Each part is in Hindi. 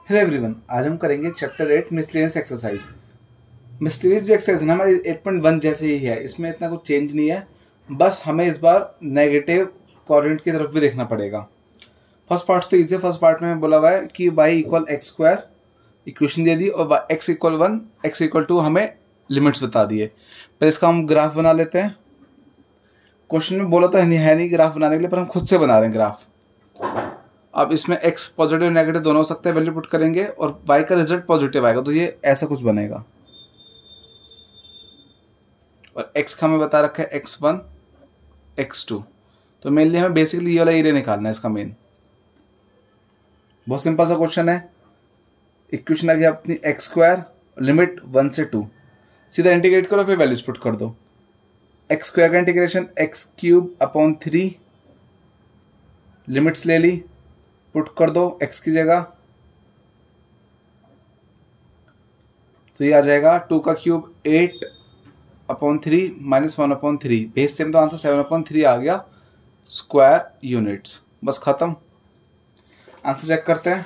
हेलो एवरीवन, आज हम करेंगे चैप्टर 8 मिसलेनियस एक्सरसाइज। मिसलेनियस जो एक्सरसाइज है ना हमारी 8.1 जैसे ही है, इसमें इतना कुछ चेंज नहीं है। बस हमें इस बार नेगेटिव कोऑर्डिनेट की तरफ भी देखना पड़ेगा। फर्स्ट पार्ट तो इजी है। फर्स्ट पार्ट में बोला हुआ है कि y equal x square equation दे दी और x इक्वल 1 x इक्वल 2 हमें लिमिट्स बता दिए। पर इसका हम ग्राफ बना लेते हैं। क्वेश्चन में बोला तो है नहीं ग्राफ बनाने के लिए, पर हम खुद से बना रहे हैं ग्राफ। अब इसमें x पॉजिटिव नेगेटिव दोनों हो सकते हैं, वैल्यू पुट करेंगे और y का रिजल्ट पॉजिटिव आएगा तो ये ऐसा कुछ बनेगा। और x का हमें बता रखा है x1 x2, तो मेनली हमें बेसिकली ये वाला एरिया निकालना है इसका मेन। बहुत सिंपल सा क्वेश्चन है। इक्वेशन आ गया अपनी एक्स स्क्वायर लिमिट 1 से 2, सीधा इंटीग्रेट करो फिर वैल्यूज पुट कर दो। एक्स स्क्वायर का integration x cube upon 3, limits ले ली, पुट कर दो x की जगह, तो ये आ जाएगा 2 का cube 8 upon 3 minus 1 upon 3। Base same तो आंसर 7 अपॉन 3 आ गया स्क्वायर यूनिट्स। बस खत्म। आंसर चेक करते हैं।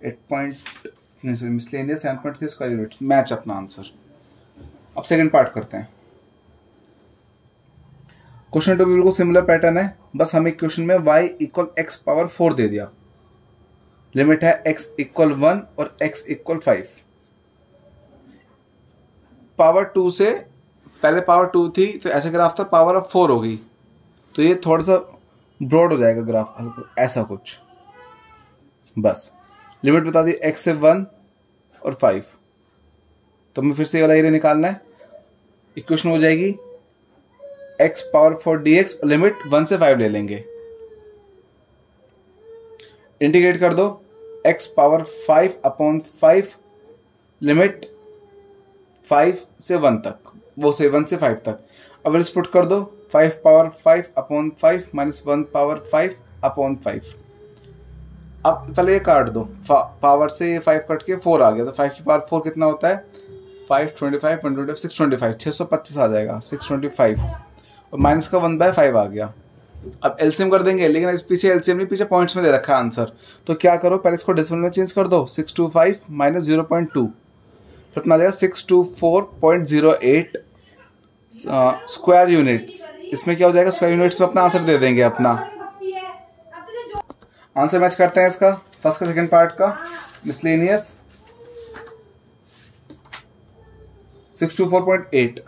7.3 स्क्वायर यूनिट्स मैच अपना आंसर। अब सेकंड पार्ट करते हैं। क्वेश्चन 2 भी बिल्कुल सिमिलर पैटर्न है, बस हमें इक्वेशन में y इक्वल एक्स पावर 4 दे दिया। लिमिट है x इक्वल 1 और x इक्वल 5। पावर 2 से पहले पावर 2 थी तो ऐसा ग्राफ था, पावर अब 4 हो गई तो ये थोड़ा सा ब्रॉड हो जाएगा ग्राफ, ऐसा कुछ। बस लिमिट बता दी x से 1 और 5, तो हमें फिर से ये वाला एरिया निकालना है। इक्वेशन हो जाएगी x पावर 4 dx, लिमिट 1 से 5 ले लेंगे, इंटीग्रेट कर दो x पावर 5 अपॉन 5, लिमिट 5 से 1 तक, वो से 1 से 5 तक। अब इस पुट कर दो 5 power 5 upon 5 minus 1 power 5 upon 5। अब पहले ये काट दो, पावर से ये 5 कट के 4 आ गया, तो 5 की पावर 4 कितना होता है 525 125 625 625 आ जाएगा 625, और माइनस का 1/5 आ गया। अब एलसीएम कर देंगे, लेकिन इस पीछे एलसीएम नहीं, पीछे पॉइंट्स में दे रखा है आंसर। तो क्या करो, पहले इसको डेसिमल में चेंज कर दो। 625 माइनस 0.2, फिर अपना आ जाएगा 624.08 स्क्वायर यूनिट्स। इसमें क्या हो जाएगा, स्क्वायर यूनिट्स में अपना आंसर दे देंगे। अपना आंसर मैच करते हैं इसका, फर्स्ट का सेकंड पार्ट का। मिसलेनियस 624.8।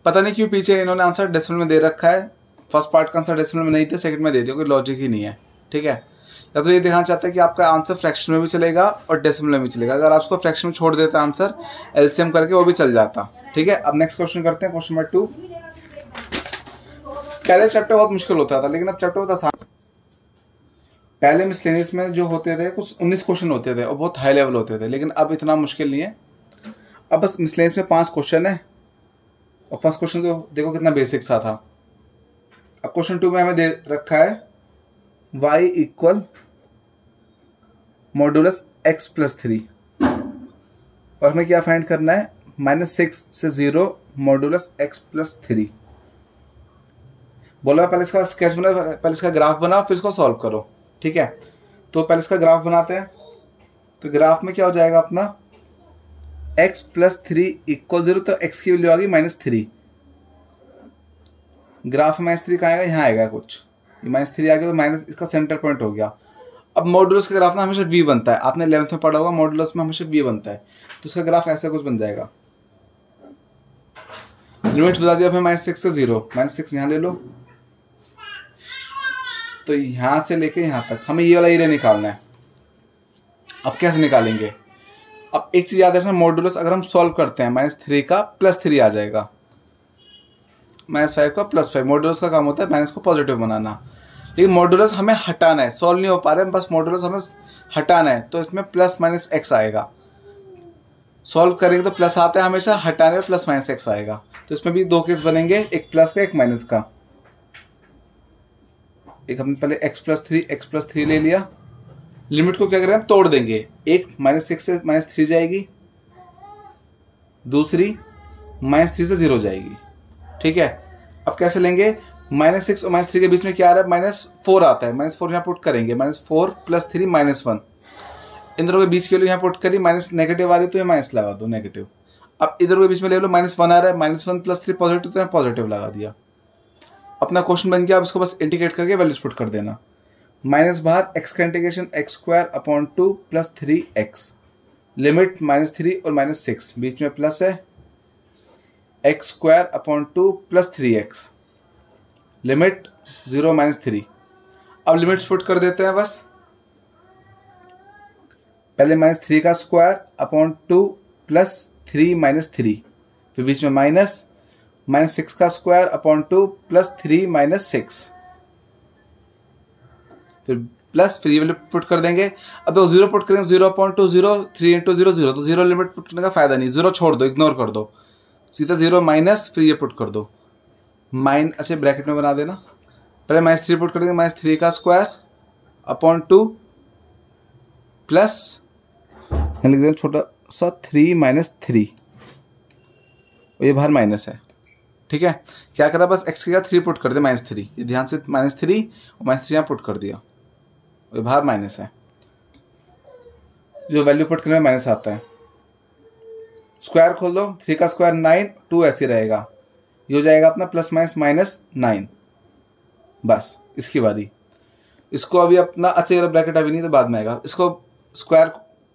पता नहीं क्यों पीछे इन्होंने आंसर डेसिमल में दे रखा है। फर्स्ट पार्ट का आंसर डेसिमल में नहीं था, सेकंड में दे दिया, कोई लॉजिक ही नहीं है। ठीक है, या तो ये दिखाना चाहता है कि आपका आंसर फ्रैक्शन में भी चलेगा और डेसिमल में भी चलेगा। अगर आप उसको फ्रैक्शन में छोड़ देता आंसर एलसीएम करके, वो भी चल जाता। ठीक है, अब नेक्स्ट क्वेश्चन करते हैं, क्वेश्चन नंबर 2। पहले चैप्टर बहुत मुश्किल होता था, लेकिन अब चैप्टर बहुत आसान। पहले मिसलेनियस में जो होते थे कुछ 19 क्वेश्चन होते थे और बहुत हाई लेवल होते थे, लेकिन अब इतना मुश्किल नहीं है। अब बस मिसलेनियस में 5 क्वेश्चन है और फर्स्ट क्वेश्चन तो देखो कितना बेसिक सा था। अब क्वेश्चन 2 में हमें दे रखा है y equal modulus x plus 3, और हमें क्या फाइंड करना है, -6 से 0 मॉडुलस x प्लस 3। बोला पहले इसका स्केच बना, पहले इसका ग्राफ बना, फिर इसको सॉल्व करो। ठीक है, तो पहले इसका ग्राफ बनाते हैं। तो ग्राफ में क्या हो जाएगा अपना, x प्लस 3 इक्वल 0, तो x की वैल्यू आ गई -3। ग्राफ में -3 कहाँ आएगा, यहाँ आएगा कुछ, ये -3 आ गया तो माइनस इसका सेंटर पॉइंट हो गया। अब मॉडुलस का ग्राफ ना हमेशा v बनता है, आपने 11th में पढ़ा होगा, मॉडुलस में हमेशा v बनता है, तो इसका ग्राफ ऐसा कुछ बन जाएगा। लिमिट बता दिया हमें -6 से 0, -6 यहाँ ले लो, तो यहाँ से लेके यहाँ तक हमें ये वाला एरिया निकालना है। अब कैसे निकालेंगे, अब एक चीज याद रखना, मॉडुलस अगर हम सॉल्व करते हैं -3 का +3 आ जाएगा, -5 का +5। मॉडुलस का काम होता है माइनस को पॉजिटिव बनाना, लेकिन मॉडुलस हमें हटाना है, सॉल्व नहीं हो पा रहे हैं, बस मॉडुलस हमें हटाना है, तो इसमें +-x आएगा। सॉल्व करेंगे तो प्लस आता है हमेशा, हटाने में +-x आएगा। तो इसमें भी 2 केस बनेंगे, एक प्लस का एक माइनस का। एक हमने पहले x प्लस 3 ले लिया, लिमिट को क्या करें हम तोड़ देंगे। एक -6 से -3 जाएगी, दूसरी -3 से 0 जाएगी। ठीक है, अब कैसे लेंगे, -6 और -3 के बीच में क्या आ रहा है, -4 आता है। -4 यहाँ पुट करेंगे, -4 + 3 -1। इन दोनों के बीच के लिए यहाँ पुट करी, माइनस नेगेटिव आ रही तो ये माइनस लगा दो नेगेटिव। अब इधर के बीच में ले लो, -1 आ रहा है, -1 + 3 पॉजिटिव, तो यहाँ पॉजिटिव लगा दिया। अपना क्वेश्चन बन गया। अब इसको बस इंटीग्रेट करके वैल्यूज पुट कर देना। माइनस बाहर x का इंटीग्रेशन x² + 3x, लिमिट -3 और -6, बीच में प्लस है, x² + 3x, लिमिट 0 -3। अब लिमिट्स पुट कर देते हैं बस। पहले -3 का स्क्वायर अपॉन 2 + 3 - 3, फिर बीच में -6 का स्क्वायर अपॉन 2 + 3 - 6, फिर प्लस, फिर ये वाले पुट कर देंगे। अब तो 0 पुट करेंगे, 0/2 0, 3 × 0 0, तो 0 लिमिट पुट करने का फायदा नहीं, 0 छोड़ दो, इग्नोर कर दो, सीधा 0 माइनस, फिर ये पुट कर दो अच्छा ब्रैकेट में बना देना। पहले -3 पुट कर देंगे, -3 का स्क्वायर अपॉन 2 प्लस लिख देंगे छोटा सा 3 - 3, और ये बाहर माइनस है। ठीक है, क्या करा, बस x की जगह 3 पुट कर दे, -3, ये ध्यान से -3 और -3 यहाँ पुट कर दिया, ये बाहर माइनस है, जो वैल्यू पुट करने में माइनस आता है। स्क्वायर खोल दो, 3 का स्क्वायर 9, 2 ऐसे रहेगा, ये हो जाएगा अपना +-9। बस इसकी बारी। इसको अभी अपना अच्छा ब्रैकेट अभी नहीं तो बाद में आएगा। इसको स्क्वायर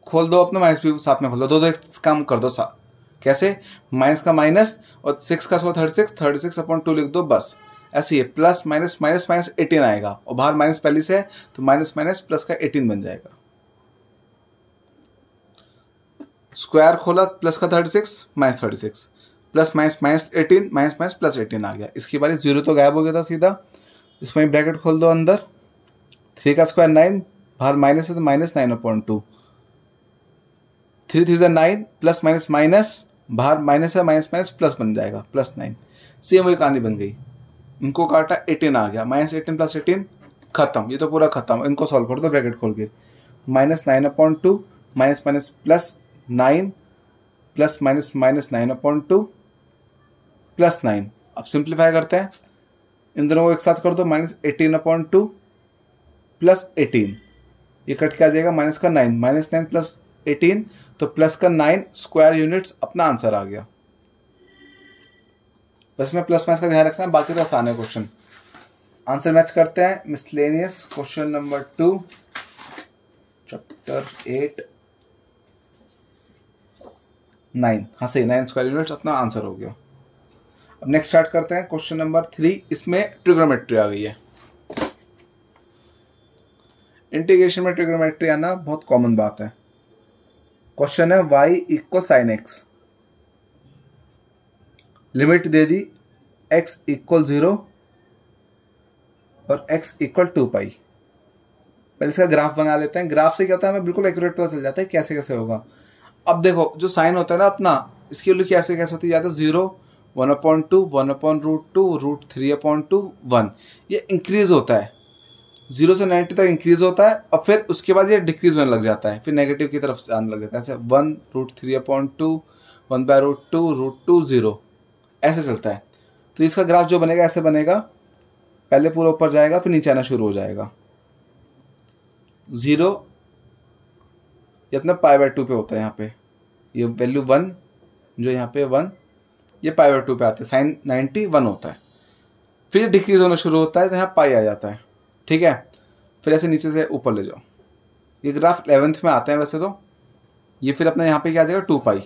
खोल दो अपना, माइनस भी साथ में खोल दो, दो काम कर दो साथ। कैसे, माइनस का माइनस और 6 का स्क्वायर 36/2 लिख दो, बस ऐसे ही प्लस माइनस -18 आएगा, और बाहर माइनस पहले से है तो माइनस प्लस का 18 बन जाएगा। स्क्वायर खोला, प्लस का 36 -36 प्लस -18 +18 आ गया। इसकी बारी 0 तो गायब हो गया था सीधा। इसमें ब्रैकेट खोल दो अंदर, 3 का स्क्वायर 9, बाहर माइनस है तो -9/2, 3 3 9 प्लस माइनस बाहर माइनस है, माइनस प्लस बन जाएगा +9। सेम वही कहानी बन गई, इनको काटा 18 आ गया, -18 + 18 खत्म, ये तो पूरा खत्म। इनको सॉल्व कर दो ब्रैकेट खोल के, -9/2 -+9 प्लस -9/2 +9। अब सिंप्लीफाई करते हैं, इन दोनों को एक साथ कर दो, -18/2 + 18, ये कट के आ जाएगा -9, -9 + 18 तो प्लस का 9 स्क्वायर यूनिट्स अपना आंसर आ गया। बस में प्लस माइनस का ध्यान रखना, बाकी तो आसान है क्वेश्चन। आंसर मैच करते हैं। मिसलेनियस क्वेश्चन नंबर 2 चैप्टर 8 9, हाँ सही, 9 स्क्वायर यूनिट्स अपना आंसर हो गया। अब नेक्स्ट स्टार्ट करते हैं क्वेश्चन नंबर 3। इसमें ट्रिग्नोमेट्री आ गई है। इंटीग्रेशन में ट्रिग्नोमेट्री आना बहुत कॉमन बात है। क्वेश्चन है y = sin x, लिमिट दे दी x = 0 और x = 2π। पहले इसका ग्राफ बना लेते हैं। ग्राफ से क्या होता है, हमें बिल्कुल एक्यूरेट पता चल जाता है कैसे कैसे होगा। अब देखो जो साइन होता है ना अपना, इसकी वैल्यू कैसे कैसे होती है, या तो 0, 1/2, 1/√2, √3/2, 1, ये इंक्रीज होता है, 0 से 90 तक इंक्रीज होता है, और फिर उसके बाद ये डिक्रीज होने लग जाता है, फिर नेगेटिव की तरफ आने लग जाता है। ऐसे 1, √3/2, 1/√2, √2, 0 ऐसे चलता है। तो इसका ग्राफ जो बनेगा ऐसे बनेगा, पहले पूरा ऊपर जाएगा फिर नीचे आना शुरू हो जाएगा। 0 ये अपना π/2 पे होता है, यहाँ पे ये वैल्यू 1 जो यहाँ पे 1, ये π/2 पे आते हैं, साइन 90 1 होता है, फिर डिक्रीज होना शुरू होता है तो यहाँ पाई आ जाता है। ठीक है, फिर ऐसे नीचे से ऊपर ले जाओ। ये ग्राफ 11th में आते हैं वैसे तो, ये फिर अपना यहाँ पे क्या आ जाएगा 2π।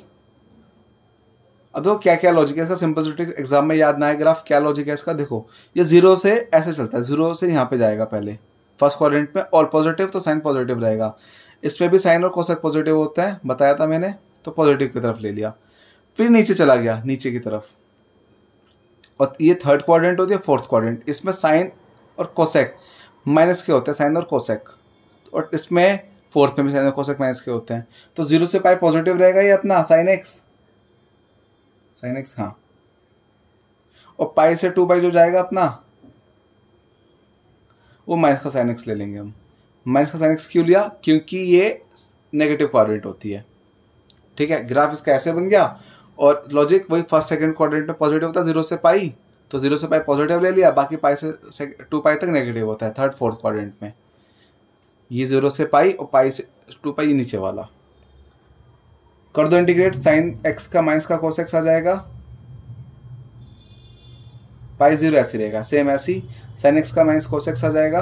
अब देखो क्या क्या लॉजिक है इसका, सिंपल एग्जाम में याद ना आए ग्राफ क्या लॉजिक है इसका। देखो ये 0 से ऐसे चलता है, 0 से यहाँ पे जाएगा, पहले फर्स्ट क्वाड्रेंट में ऑल पॉजिटिव तो साइन पॉजिटिव रहेगा, इसमें भी साइन और कोसेक पॉजिटिव होता है, बताया था मैंने, तो पॉजिटिव की तरफ ले लिया, फिर नीचे चला गया नीचे की तरफ, और ये थर्ड क्वाड्रेंट होती है, फोर्थ क्वाड्रेंट, इसमें साइन और कोसेक माइनस के होते हैं, साइन और कोसेक, और इसमें फोर्थ में भी साइन और कोसेक माइनस के होते हैं। तो 0 से पाई पॉजिटिव रहेगा ये अपना साइन एक्स हाँ, और पाई से 2π जो जाएगा अपना वो माइनस का साइन एक्स ले लेंगे हम। माइनस का साइन एक्स क्यों लिया, क्योंकि ये नेगेटिव क्वाड्रेंट होती है। ठीक है, ग्राफ इसका ऐसे बन गया, और लॉजिक वही फर्स्ट सेकंड क्वाड्रेंट में पॉजिटिव होता है 0 से पाई, तो 0 से पाई पॉजिटिव ले लिया, बाकी पाई से 2 पाई तक नेगेटिव होता है थर्ड फोर्थ क्वाड्रेंट में। ये 0 से पाई और पाई से 2 पाई नीचे वाला कर दो इंटीग्रेट। साइन एक्स का माइनस का कोस एक्स आ जाएगा, पाई 0 ऐसी रहेगा, सेम ऐसी साइन एक्स का माइनस कोस एक्स आ जाएगा,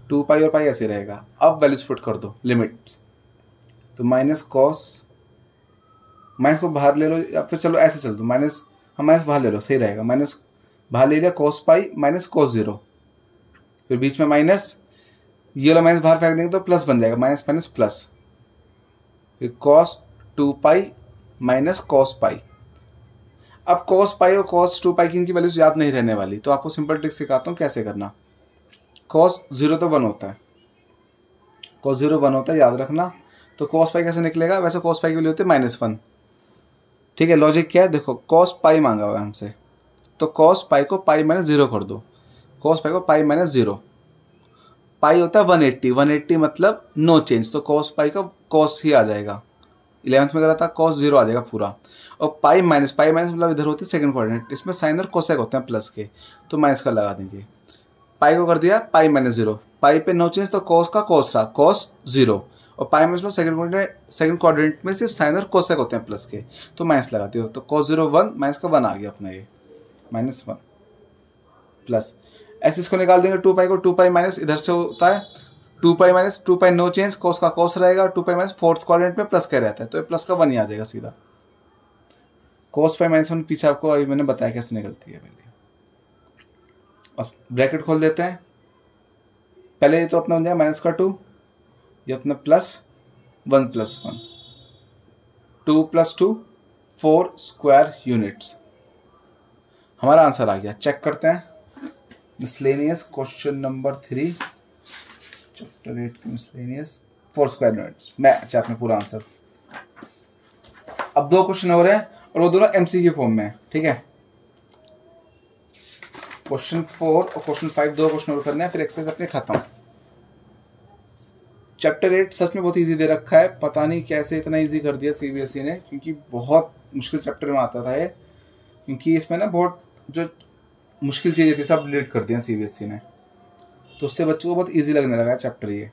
2 पाई और पाई ऐसे रहेगा। अब वैल्यूज पुट कर दो लिमिट्स, तो माइनस कॉस, माइनस को बाहर ले लो या फिर चलो ऐसे चल दो, माइनस बाहर ले लो सही रहेगा, माइनस बाहर ले लिया कॉस पाई माइनस कॉस 0, फिर बीच में माइनस, ये वाला माइनस बाहर फेंक देंगे तो प्लस बन जाएगा, माइनस माइनस प्लस, फिर cos 2 pi minus cos pi. अब कॉस पाई और कॉस 2 पाई की इनकी वैल्यूज याद नहीं रहने वाली, तो आपको सिंपल ट्रिक सिखाता हूँ कैसे करना। कॉस 0 तो 1 होता है, कॉस 0 1 होता है याद रखना। तो कॉस पाई कैसे निकलेगा, वैसे कॉस पाई की वैल्यू होती है -1। ठीक है, लॉजिक क्या है देखो, कॉस पाई मांगा हुआ है हमसे, तो कॉस पाई को पाई -0 कर दो, कॉस पाई को पाई -0, पाई होता है 180, 180 मतलब नो चेंज, तो कॉस पाई का कॉस ही आ जाएगा। 11th में करा था कॉस 0 आ जाएगा पूरा, और पाई माइनस मतलब इधर होती है सेकंड कोऑर्डिनेट, इसमें साइन और कोसेक होते हैं प्लस के, तो माइनस का लगा देंगे। पाई को कर दिया पाई -0, पाई पे नो चेंज तो कॉस का कॉस रहा, कॉस 0, और पाई में सेकंड क्वाड्रेंट में सिर्फ साइन और कोसेक होते हैं प्लस के, तो माइनस लगाते हो, तो कॉस 0 1 माइनस का 1 आ गया अपना, ये -1 प्लस ऐसे इसको निकाल देंगे 2 पाई को, 2 पाई माइनस इधर से होता है 2 पाई माइनस 2 पाई नो चेंज, कॉस का कॉस रहेगा, 2 पाई माइनस फोर्थ क्वाड्रेंट में प्लस का रहता है, तो ये प्लस का 1 ही आ जाएगा सीधा। कॉस पाई -1 पीछे आपको अभी मैंने बताया कैसे निकलती है वैल्यू। अब ब्रैकेट खोल देते हैं, पहले ये तो अपना बन जाएगा माइनस का 2, ये अपना +1 + 1, 2 + 2 4 स्क्वायर यूनिट्स, हमारा आंसर आ गया। चेक करते हैं मिसलेनियस क्वेश्चन नंबर 3 चैप्टर 8 की मिसलेनियस 4 स्क्वायर यूनिट्स में। अच्छा आपने पूरा आंसर। अब 2 क्वेश्चन हो रहे हैं और वो दोनों एमसीक्यू फॉर्म में है, ठीक है। क्वेश्चन 4 और क्वेश्चन 5 2 क्वेश्चन और करने हैं, फिर एक्सरसाइज अपने खत्म। चैप्टर 8 सच में बहुत इजी दे रखा है, पता नहीं कैसे इतना इजी कर दिया सीबीएसई ने, क्योंकि बहुत मुश्किल चैप्टर में आता था ये, क्योंकि इसमें ना बहुत जो मुश्किल चीजें थी सब डिलीट कर दिया सीबीएसई ने, तो उससे बच्चों को बहुत इजी लगने लगा चैप्टर ये।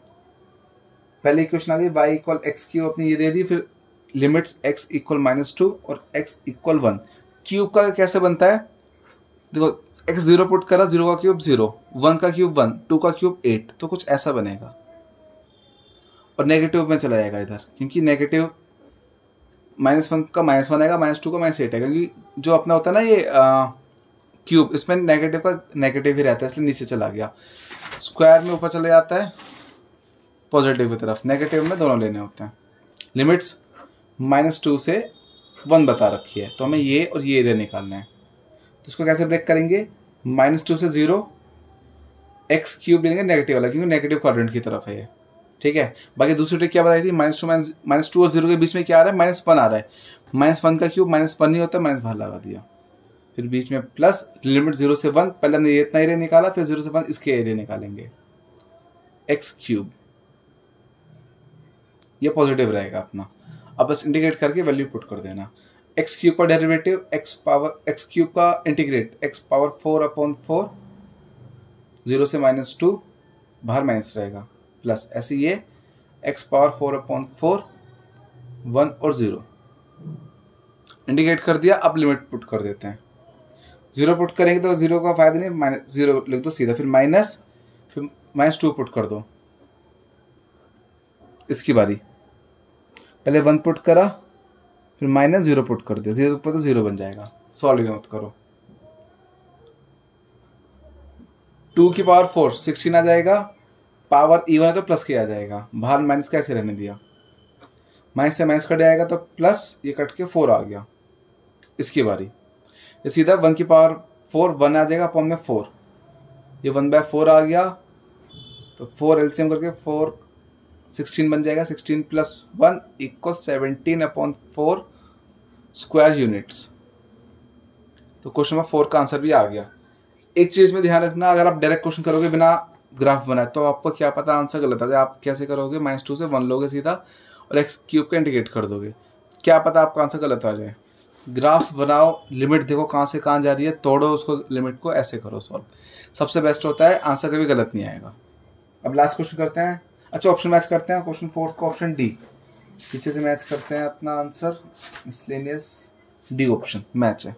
पहले इक्वेशन आ गई y = x³ अपनी ये दे दी, फिर लिमिट्स x = -2 और x = 1। क्यूब का कैसे बनता है देखो, x 0 पुट करा, 0 का क्यूब 0, 1 का क्यूब 1, 2 का क्यूब 8, तो कुछ ऐसा बनेगा। और नेगेटिव में चला जाएगा इधर, क्योंकि नेगेटिव -1 का -1 आएगा, -2 का -8 आएगा, क्योंकि जो अपना होता है ना ये क्यूब, इसमें नेगेटिव का नेगेटिव ही रहता है, इसलिए नीचे चला गया। स्क्वायर में ऊपर चले जाता है पॉजिटिव की तरफ, नेगेटिव में दोनों लेने होते हैं। लिमिट्स -2 से 1 बता रखी है, तो हमें ये और ये एरिया निकालना है, तो इसको कैसे ब्रेक करेंगे, -2 से 0, x³ लेंगे नेगेटिव वाला, क्योंकि नेगेटिव क्वाड्रेंट की तरफ है ये, ठीक है। बाकी दूसरी ट्रिक क्या बताई थी, -2 और 0 के बीच में क्या आ रहा है, -1 आ रहा है, -1 का क्यूब -1 नहीं होता, माइनस बाहर लगा दिया, फिर बीच में प्लस, लिमिट 0 से 1, पहले हमने ये इतना एरिया निकाला, फिर 0 से 1 इसके एरिया निकालेंगे, x³, ये पॉजिटिव रहेगा अपना। अब बस इंटीग्रेट करके वैल्यू पुट कर देना, x³ का डेरिवेटिव x³ का इंटीग्रेट x⁴/4, 0 से -2 बाहर माइनस रहेगा, प्लस ऐसे ये x⁴/4, 1 और 0 इंटीग्रेट कर दिया। अब लिमिट पुट कर देते हैं, 0 पुट करेंगे तो 0 का फायदा नहीं, -0 लिख दो सीधा, फिर माइनस, फिर -2 पुट कर दो, इसकी बारी, पहले 1 पुट करा, फिर -0 पुट कर दिया, 0 पर तो 0 बन जाएगा, सॉल्व मत करो। 2⁴ 16 आ जाएगा, पावर इवन है तो प्लस के आ जाएगा, बाहर माइनस कैसे रहने दिया, माइनस से माइनस कट जाएगा तो प्लस, ये कट के 4 आ गया, इसकी बारी, ये सीधा 1⁴ 1 आ जाएगा अपॉन में 4, ये 1/4 आ गया, तो 4 एलसीएम करके 4 16 बन जाएगा, 16 + 1 = 17/4 स्क्वायर यूनिट्स। तो क्वेश्चन नंबर 4 का आंसर भी आ गया। एक चीज में ध्यान रखना, अगर आप डायरेक्ट क्वेश्चन करोगे बिना ग्राफ बनाए तो आपको क्या पता आंसर गलत आ जाए, आप कैसे करोगे, -2 से 1 लोगे सीधा और x³ का इंटीग्रेट कर दोगे, क्या पता आपका आंसर गलत आ जाए। ग्राफ बनाओ, लिमिट देखो कहाँ से कहाँ जा रही है, तोड़ो उसको लिमिट को, ऐसे करो सॉल्व, सबसे बेस्ट होता है, आंसर कभी गलत नहीं आएगा। अब लास्ट क्वेश्चन करते हैं। अच्छा ऑप्शन मैच करते हैं, क्वेश्चन 4 को ऑप्शन डी पीछे से मैच करते हैं अपना answer, miscellaneous D option match है।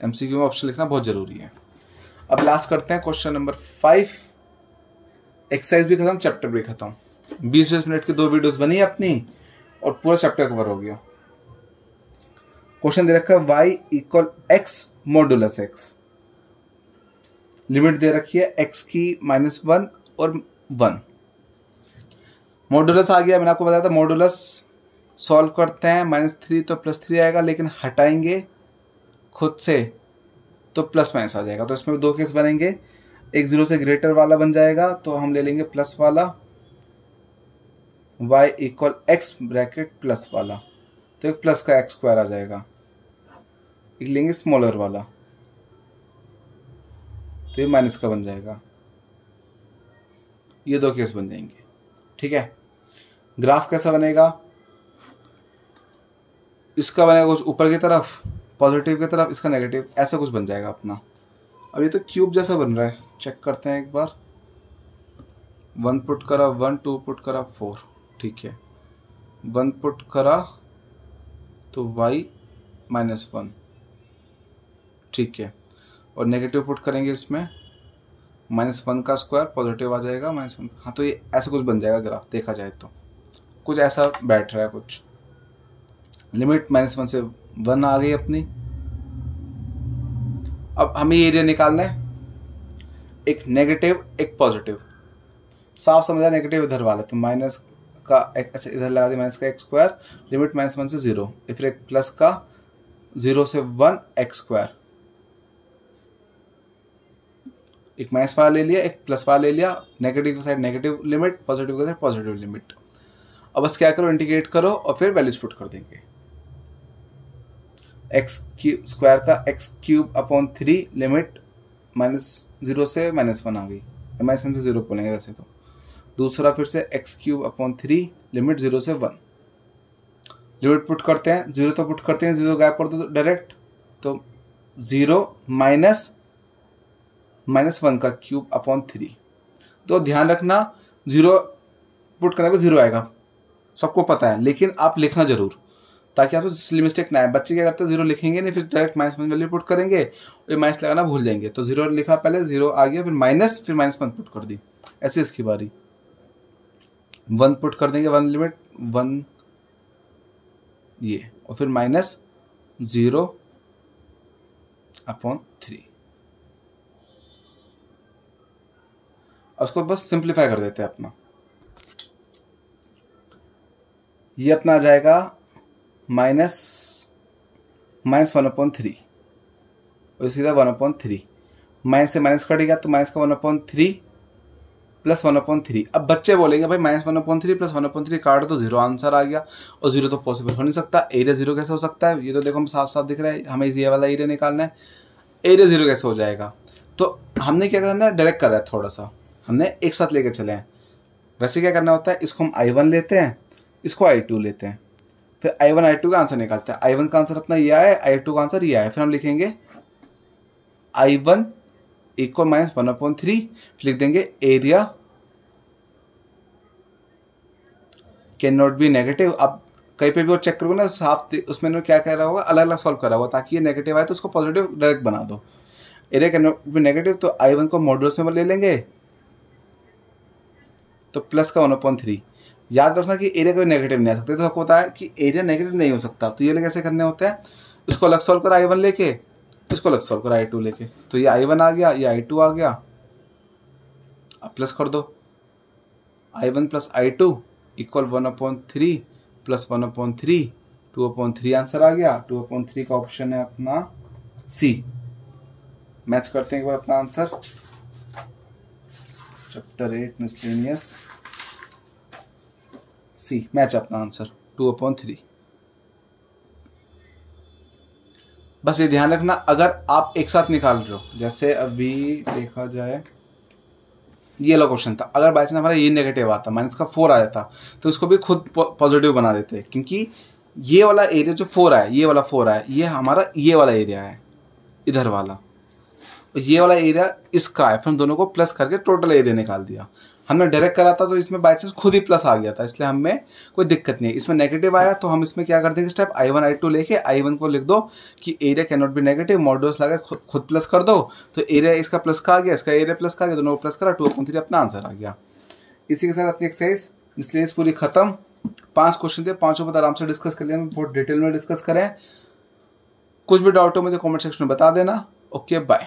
एमसीक्यू में ऑप्शन लिखना बहुत जरूरी है। अब लास्ट करते हैं क्वेश्चन नंबर 5। एक्सरसाइज भी खत्म, चैप्टर भी खत्म, 20-20 मिनट की 2 वीडियोस बनी अपनी और पूरा चैप्टर कवर हो गया। क्वेश्चन दे रखा है y equal x modulus x, limit दे रखी है x की -1 और 1। मॉडुलस आ गया, मैंने आपको बताया था मॉडुलस सॉल्व करते हैं, -3 तो +3 आएगा, लेकिन हटाएंगे खुद से तो +- आ जाएगा। तो इसमें 2 केस बनेंगे, एक 0 से ग्रेटर वाला बन जाएगा, तो हम ले लेंगे प्लस वाला, y equal x bracket plus वाला, तो एक प्लस का x² आ जाएगा, एक लेंगे स्मॉलर वाला, तो ये माइनस का बन जाएगा। ये 2 केस बन जाएंगे, ठीक है। ग्राफ कैसा बनेगा, इसका बनेगा कुछ ऊपर की तरफ पॉजिटिव की तरफ, इसका नेगेटिव, ऐसा कुछ बन जाएगा अपना। अब ये तो क्यूब जैसा बन रहा है, चेक करते हैं एक बार। 1 पुट करा 1, 2 पुट करा 4, ठीक है। 1 पुट करा तो y -1, ठीक है। और नेगेटिव पुट करेंगे इसमें, -1 का स्क्वायर पॉजिटिव आ जाएगा -1। हाँ तो ये ऐसा कुछ बन जाएगा ग्राफ, देखा जाए तो कुछ ऐसा बैठ रहा है कुछ। लिमिट -1 से 1 आ गई अपनी। अब हमें ये एरिया निकालना है, एक नेगेटिव एक पॉजिटिव, साफ समझा, नेगेटिव इधर वाला तो माइनस का अच्छा इधर लगा दिया माइनस का x², लिमिट -1 से 0, फिर एक प्लस का 0 से 1 x², एक माइनस वाला ले लिया एक प्लस वाला ले लिया, नेगेटिव की साइड नेगेटिव लिमिट, पॉजिटिव की साइड पॉजिटिव लिमिट। अब बस क्या करो, इंटीग्रेट करो और फिर वैल्यूज पुट कर देंगे। x² का x³/3 लिमिट -0 से -1 आ गई, -1 से 0 बोलेंगे वैसे तो। दूसरा फिर से x³/3 लिमिट 0 से 1, लिमिट पुट करते हैं, 0 तो पुट करते हैं, 0 गायब कर दो डायरेक्ट, तो 0 -1 का क्यूब/3। तो ध्यान रखना 0 पुट करने पर 0 आएगा, सबको पता है, लेकिन आप लिखना जरूर ताकि आपको सिली मिस्टेक ना आए। बच्चे क्या करते हैं 0 लिखेंगे नहीं, फिर डायरेक्ट -1 वैल्यू पुट करेंगे, ये माइनस लगाना भूल जाएंगे, तो 0 लिखा पहले, 0 आ गया, फिर माइनस, फिर -1 पुट कर दी, ऐसे इसकी बारी। 1 पुट कर देंगे, 1 लिमिट 1 ये, और फिर -0/3। उसको बस सिंप्लीफाई कर देते हैं अपना, ये अपना आ जाएगा -1/3 और सीधा 1/3, माइनस से माइनस कटेगा तो माइनस का 1/3 प्लस 1/3। अब बच्चे बोलेंगे भाई -1/3 प्लस 1/3 काट दो, 0 आंसर आ गया, और 0 तो पॉसिबल हो नहीं सकता। एरिया 0 कैसे हो सकता है, ये तो देखो हम साफ साफ दिख रहा है, हमें ये वाला एरिया निकालना है, एरिया 0 कैसे हो जाएगा। तो हमने क्या करना है, डायरेक्ट कर रहा है, थोड़ा सा हमने एक साथ लेके चले हैं। वैसे क्या करना होता है, इसको हम I1 लेते हैं, इसको I2 लेते हैं, फिर I1 I2 का आंसर निकालते हैं। I1 का आंसर अपना ये आया, I2 का आंसर ये आया, फिर हम लिखेंगे I1 इक्वल -1/3, फिर लिख देंगे area can not be negative. अब कहीं पे भी और चेक करोगे ना साफ, उसमें क्या कह रहा होगा, अलग अलग सॉल्व करा होगा, ताकि ये नेगेटिव आए तो उसको पॉजिटिव डायरेक्ट बना दो। Area can not be negative, तो I1 को मॉडुलस में ले लेंगे, तो प्लस का 1/3। याद रखना कि एरिया कभी नेगेटिव नहीं आ सकते, तो आपको पता है कि एरिया नेगेटिव नहीं हो सकता, तो ये कैसे करने होते हैं, इसको अलग सॉल्व करा I1 लेके, इसको अलग सॉल्व करा I2 लेके, तो ये I1 आ गया, ये I2 आ गया, अब प्लस कर दो, I1 plus I2 equal 1/3 plus 1/3, 2/3 answer आ गया। 2/3 का ऑप्शन है अपना सी। मैच करते हैं एक बार अपना आंसर, चैप्टर 8 मिसलेनियस सी, मैच अपना आंसर 2/3। बस ये ध्यान रखना, अगर आप एक साथ निकाल रहे हो, जैसे अभी देखा जाए ये वाला क्वेश्चन था, अगर बाई चांस हमारा ये नेगेटिव आता, -4 आ जाता, तो इसको भी खुद पॉजिटिव बना देते, क्योंकि ये वाला एरिया जो 4 है, ये वाला 4 है, ये हमारा ये वाला एरिया है इधर वाला, ये वाला एरिया इसका है। फिर हम दोनों को प्लस करके टोटल एरिया निकाल दिया। हमने डायरेक्ट करा था तो इसमें बाई चांस खुद ही प्लस आ गया था, इसलिए हमें कोई दिक्कत नहीं है। इसमें नेगेटिव आया तो हम इसमें क्या कर देंगे, स्टेप I1 I2 लेके I1 को लिख दो कि area can not be negative, modulus लगा खुद प्लस कर दो, तो एरिया इसका प्लस का आ गया, इसका एरिया प्लस का आ गया, दोनों को प्लस करा, 2/3 अपना आंसर आ गया। इसी के साथ अपनी एक्सरसाइज मिसलेनियस पूरी खत्म। 5 क्वेश्चन थे, 5 पर आराम से डिस्कस कर लिया, बहुत डिटेल में डिस्कस करें। कुछ भी डाउट हो मुझे कमेंट सेक्शन में बता देना। Okay bye.